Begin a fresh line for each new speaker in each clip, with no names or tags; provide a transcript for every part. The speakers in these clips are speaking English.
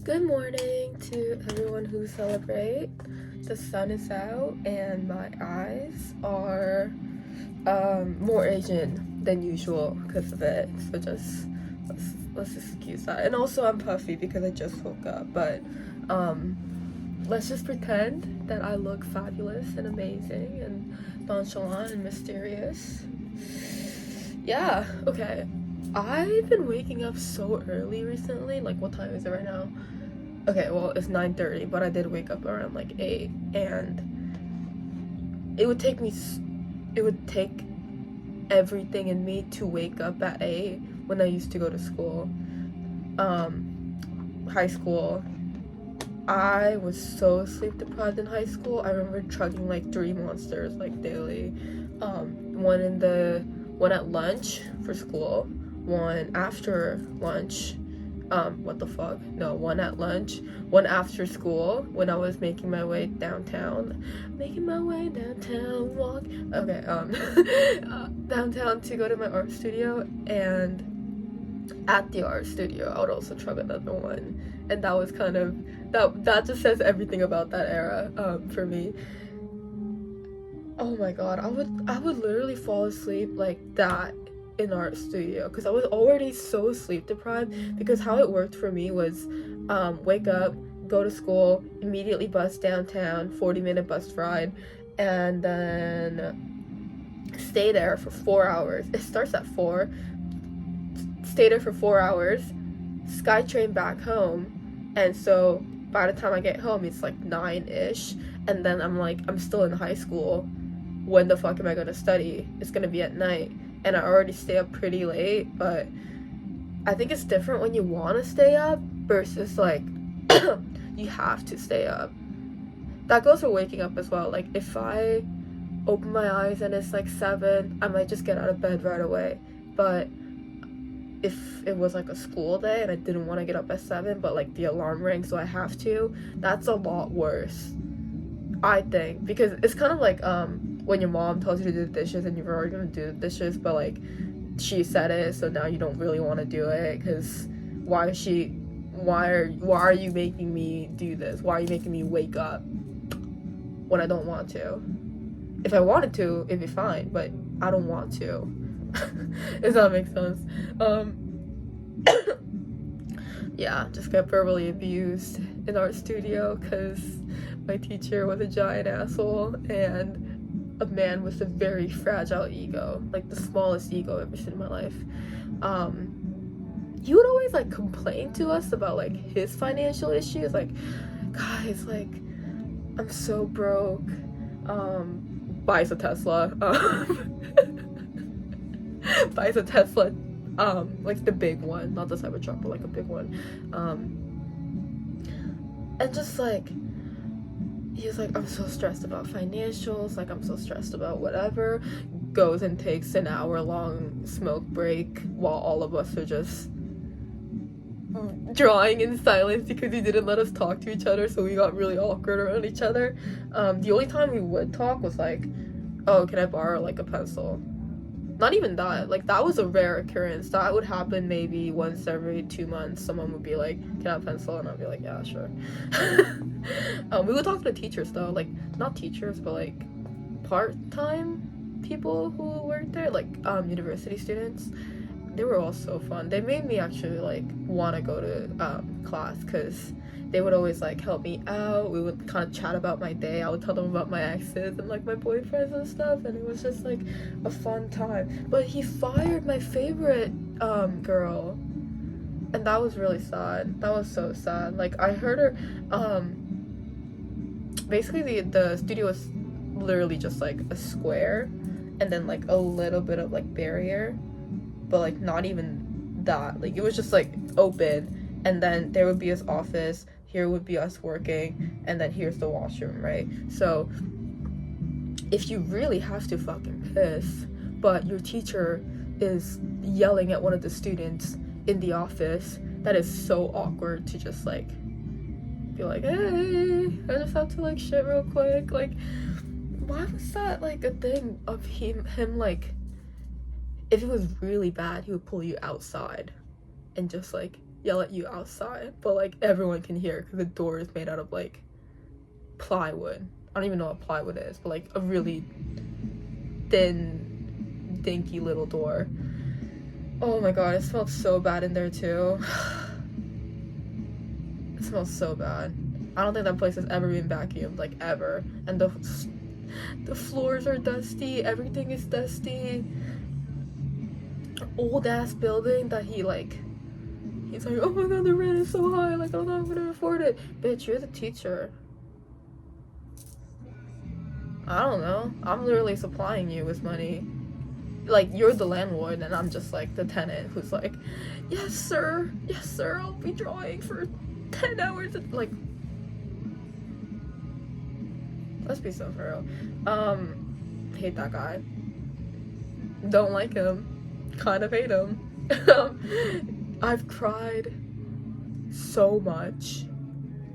Good morning to everyone who celebrate. The sun is out and my eyes are more Asian than usual because of it. So just let's excuse that. And also I'm puffy because I just woke up. But let's just pretend that I look fabulous and amazing and nonchalant and mysterious. Yeah, okay. I've been waking up so early recently. Like, what time is it right now? Okay, well, it's 9:30, but I did wake up around like 8, and it would take everything in me to wake up at 8 when I used to go to school. High school. I was so sleep deprived in high school. I remember chugging like 3 monsters like daily. One at lunch for school, one after lunch. One at lunch, one after school when I was making my way downtown. Downtown to go to my art studio, and at the art studio I would also chug another one. And that was kind of that just says everything about that era for me. Oh my god, I would literally fall asleep like that in art studio because I was already so sleep deprived. Because how it worked for me was wake up, go to school, immediately bus downtown, 40-minute bus ride, and then stay there for 4 hours. It starts at 4. Stay there for 4 hours, SkyTrain back home, and so by the time I get home it's like 9-ish, and then I'm still in high school. When the fuck am I gonna study? It's gonna be at night, and I already stay up pretty late. But I think it's different when you want to stay up versus like you have to stay up. That goes for waking up as well. Like if I open my eyes and it's like 7, I might just get out of bed right away. But if it was like a school day and I didn't want to get up at 7, but like the alarm rang so I have to, that's a lot worse, I think. Because it's kind of like when your mom tells you to do the dishes and you're already gonna do the dishes, but like she said it, so now you don't really want to do it because why are you making me do this? Why are you making me wake up when I don't want to? If I wanted to, it'd be fine, but I don't want to. Does that make sense? Yeah, just got verbally abused in art studio because my teacher was a giant asshole and a man with a very fragile ego, like the smallest ego I've ever seen in my life. He would always like complain to us about like his financial issues, like, guys, like I'm so broke. Buys a Tesla. Buys a Tesla, like the big one, not the Cybertruck, but like a big one. And just like he was like, I'm so stressed about financials, like I'm so stressed about whatever. Goes and takes an hour-long smoke break while all of us are just drawing in silence because he didn't let us talk to each other, so we got really awkward around each other. The only time we would talk was like, oh, can I borrow like a pencil? Not even that. Like that was a rare occurrence. That would happen maybe once every 2 months. Someone would be like, can I have a pencil? And I'd be like, yeah, sure. We would talk to the teachers though, like not teachers, but like part-time people who worked there, like university students. They were all so fun. They made me actually like want to go to class because they would always like help me out. We would kind of chat about my day. I would tell them about my exes and like my boyfriends and stuff, and it was just like a fun time. But he fired my favorite girl, and that was really sad. That was so sad. Like I heard her basically the studio was literally just like a square and then like a little bit of like barrier, but like not even that. Like it was just like open, and then there would be his office, here would be us working, and then here's the washroom, right? So if you really have to fucking piss, but your teacher is yelling at one of the students in the office, that is so awkward to just like be like, hey, I just have to like shit real quick. Like why was that like a thing of him like, if it was really bad he would pull you outside and just like yell at you outside, but like everyone can hear because the door is made out of like plywood. I don't even know what plywood is, but like a really thin, dinky little door. Oh my god, it smelled so bad in there too. It smells so bad. I don't think that place has ever been vacuumed, like ever. And the floors are dusty, everything is dusty. Old ass building that he's like, oh my god, the rent is so high, like I don't know if I'm gonna afford it. Bitch, you're the teacher. I don't know. I'm literally supplying you with money. Like, you're the landlord, and I'm just like the tenant who's like, yes sir, I'll be drawing for 10 hours. Like, let's be so for real. Hate that guy. Don't like him. Kind of hate him. I've cried so much.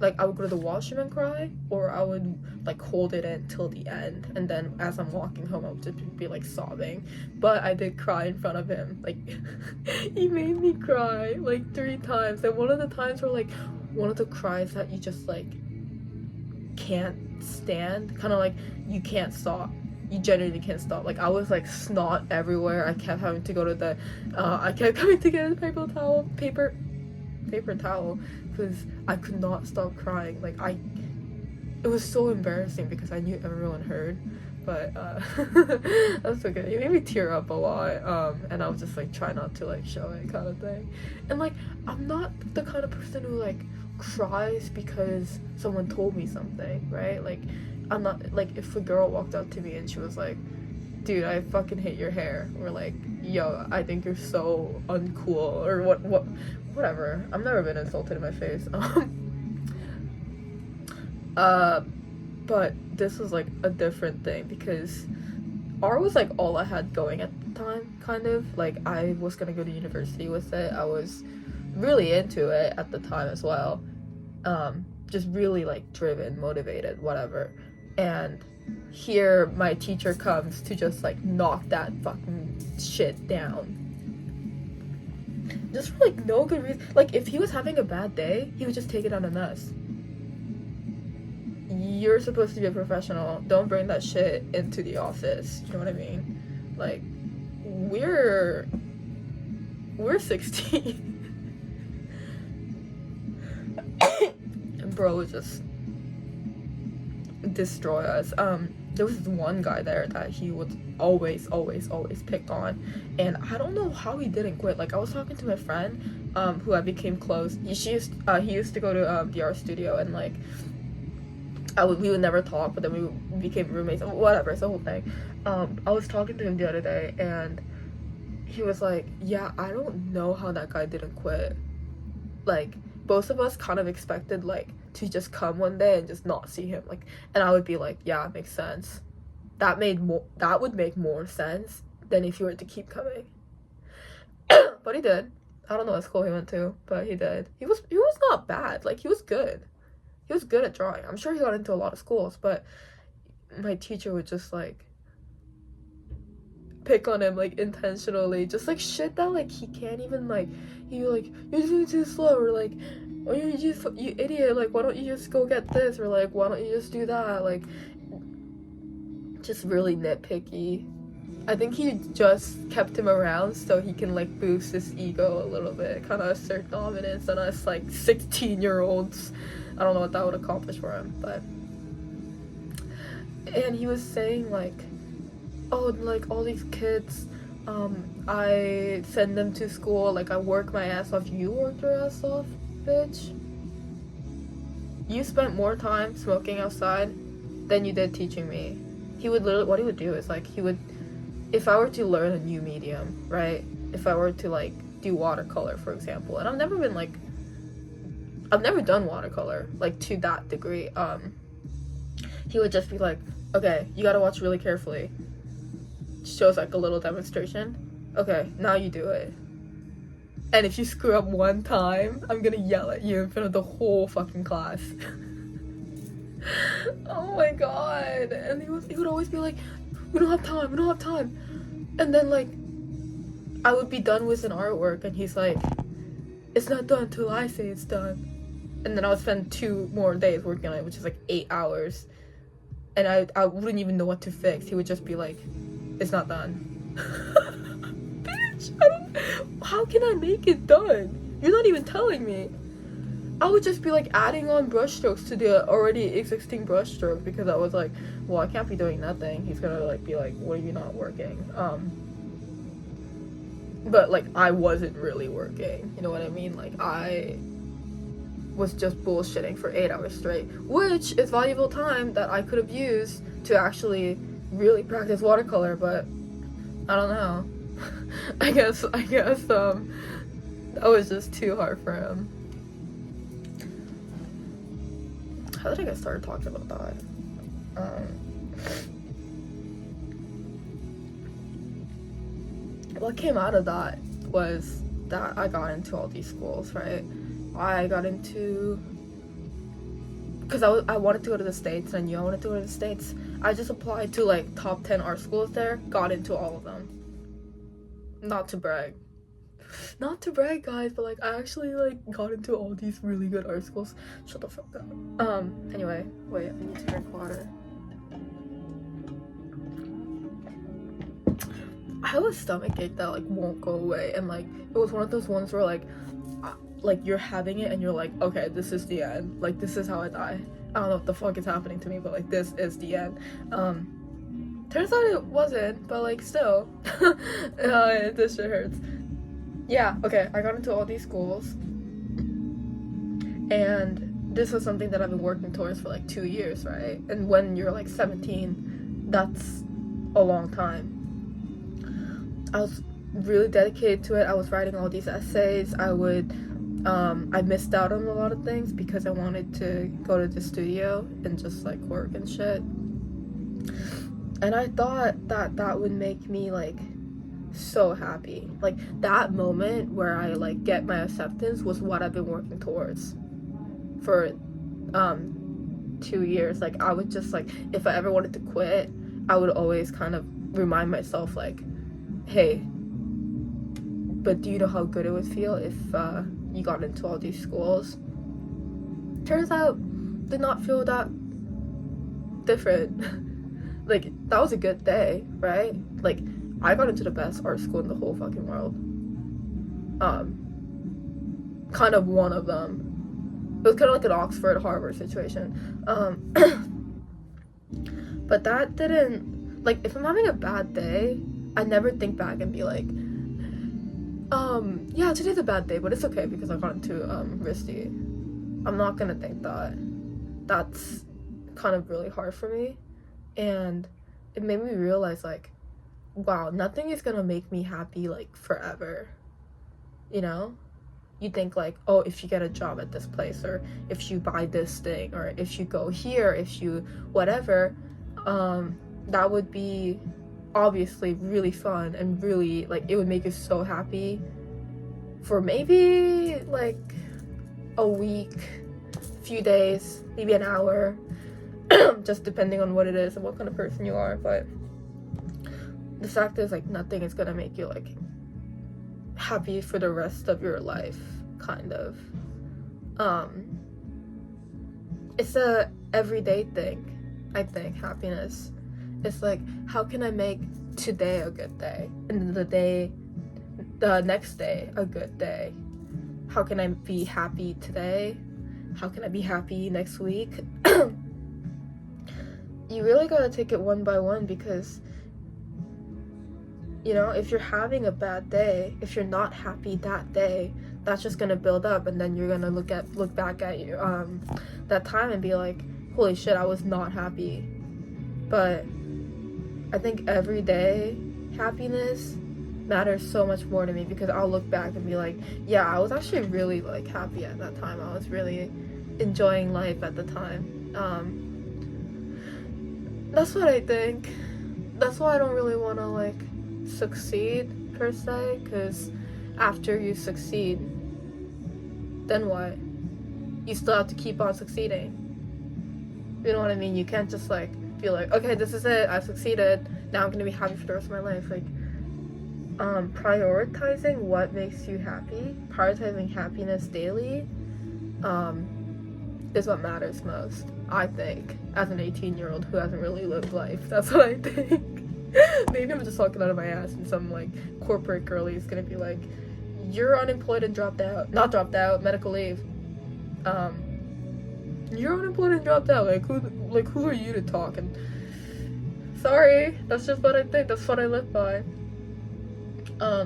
Like, I would go to the washroom and cry, or I would like hold it in till the end, and then as I'm walking home I would just be like sobbing. But I did cry in front of him. Like, he made me cry like 3 times, and one of the times were like one of the cries that you just like can't stand, kind of like you can't stop. You genuinely can't stop. Like, I was like snot everywhere. I kept having to go to the I kept coming to get a paper towel because I could not stop crying. Like, it was so embarrassing because I knew everyone heard, but that's okay. It made me tear up a lot, and I was just like try not to like show it, kind of thing. And like, I'm not the kind of person who like cries because someone told me something, right? Like, I'm not like, if a girl walked up to me and she was like, dude, I fucking hate your hair, or like, yo, I think you're so uncool, or whatever. I've never been insulted in my face. But this was like a different thing because art was like all I had going at the time, kind of. Like, I was gonna go to university with it. I was really into it at the time as well. Just really like driven, motivated, whatever. And here my teacher comes to just like knock that fucking shit down. Just for like no good reason. Like, if he was having a bad day, he would just take it out on us. You're supposed to be a professional. Don't bring that shit into the office. You know what I mean? Like, we're 16. And bro would just destroy us. There was this one guy there that he would always pick on, and I don't know how he didn't quit. Like, I was talking to my friend, who I became close. He used to go to the art studio, and like, we would never talk, but then we became roommates. Whatever, it's the whole thing. I was talking to him the other day, and he was like, yeah, I don't know how that guy didn't quit. Like, both of us kind of expected like to just come one day and just not see him. Like, and I would be like, yeah, it makes sense. That would make more sense than if you were to keep coming. But he did. I don't know what school he went to, but he did. He was not bad. Like, he was good. He was good at drawing. I'm sure he got into a lot of schools, but my teacher would just like pick on him like intentionally, just like shit that like he can't even like. He like, you're doing too slow, or like, oh, you idiot, like, why don't you just go get this, or like, why don't you just do that? Like, just really nitpicky. I think he just kept him around so he can like boost his ego a little bit, kind of assert dominance on us like 16-year-olds. I don't know what that would accomplish for him, but. And he was saying like, oh, like, all these kids, I send them to school, like, I work my ass off. You worked your ass off, bitch. You spent more time smoking outside than you did teaching me. He would literally, what he would do is like, if I were to learn a new medium, right, if I were to like do watercolor, for example, and I've never done watercolor like to that degree, he would just be like, okay, you gotta watch really carefully. Shows like a little demonstration. Okay, now you do it. And if you screw up one time, I'm gonna yell at you in front of the whole fucking class. Oh my god. And he would always be like, we don't have time. And then like, I would be done with an artwork and he's like, it's not done until I say it's done. And then I would spend 2 more days working on it, which is like 8 hours. And I wouldn't even know what to fix. He would just be like, it's not done. Bitch, how can I make it done? You're not even telling me. I would just be like adding on brush strokes to the already existing brush stroke, because I was like, well, I can't be doing nothing. He's gonna like be like, what are you not working? But like I wasn't really working, you know what I mean? Like I was just bullshitting for 8 hours straight, which is valuable time that I could have used to actually really practice watercolor, but I don't know. I guess that was just too hard for him. How did I get started talking about that? What came out of that was that I got into all these schools, right? I got into, because I wanted to go to the States, and I knew I wanted to go to the States. I just applied to like top 10 art schools there, got into all of them. Not to brag, guys, but like I actually like got into all these really good art schools. Shut the fuck up. Anyway, wait, I need to drink water. I have a stomach ache that like won't go away, and like it was one of those ones where like you're having it and you're like, okay, this is the end, like this is how I die. I don't know what the fuck is happening to me, but like this is the end. Turns out it wasn't, but like still. This shit hurts. Yeah, okay, I got into all these schools, and this was something that I've been working towards for like 2 years, right? And when you're like 17, that's a long time. I was really dedicated to it. I was writing all these essays. I missed out on a lot of things because I wanted to go to the studio and just like work and shit. And I thought that that would make me like so happy. Like that moment where I like get my acceptance was what I've been working towards for 2 years. Like I would just like, if I ever wanted to quit, I would always kind of remind myself like, hey, but do you know how good it would feel if you got into all these schools? Turns out, did not feel that different. Like, that was a good day, right? Like, I got into the best art school in the whole fucking world. Kind of one of them. It was kind of like an Oxford, Harvard situation. But that didn't, like, if I'm having a bad day, I never think back and be like, yeah, today's a bad day, but it's okay because I got into RISD. I'm not gonna think that. That's kind of really hard for me, and it made me realize like, wow, nothing is gonna make me happy like forever. You know, you think like, oh, if you get a job at this place, or if you buy this thing, or if you go here, if you whatever, that would be obviously really fun and really like it would make you so happy for maybe like a week, few days, maybe an hour, just depending on what it is and what kind of person you are. But the fact is like nothing is gonna make you like happy for the rest of your life, kind of. It's a everyday thing, I think. Happiness, it's like, how can I make today a good day, and the next day a good day? How can I be happy today? How can I be happy next week? You really gotta take it one by one, because you know, if you're having a bad day, if you're not happy that day, that's just gonna build up, and then you're gonna look back at you that time and be like, holy shit, I was not happy. But I think everyday happiness matters so much more to me, because I'll look back and be like, yeah, I was actually really like happy at that time. I was really enjoying life at the time. That's what I think. That's why I don't really want to like succeed per se, because after you succeed, then what? You still have to keep on succeeding. You know what I mean? You can't just like be like, okay, this is it, I've succeeded, now I'm gonna be happy for the rest of my life. Like, prioritizing what makes you happy, prioritizing happiness daily, is what matters most, I think, as an 18-year-old who hasn't really lived life. That's what I think. Maybe I'm just talking out of my ass and some like corporate girly is gonna be like, you're unemployed and not dropped out, medical leave. You're unemployed and dropped out, like who are you to talk? And sorry, that's just what I think, that's what I live by.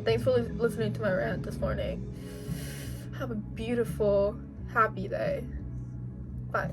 Thanks for listening to my rant this morning. Have a beautiful, happy day. Bye.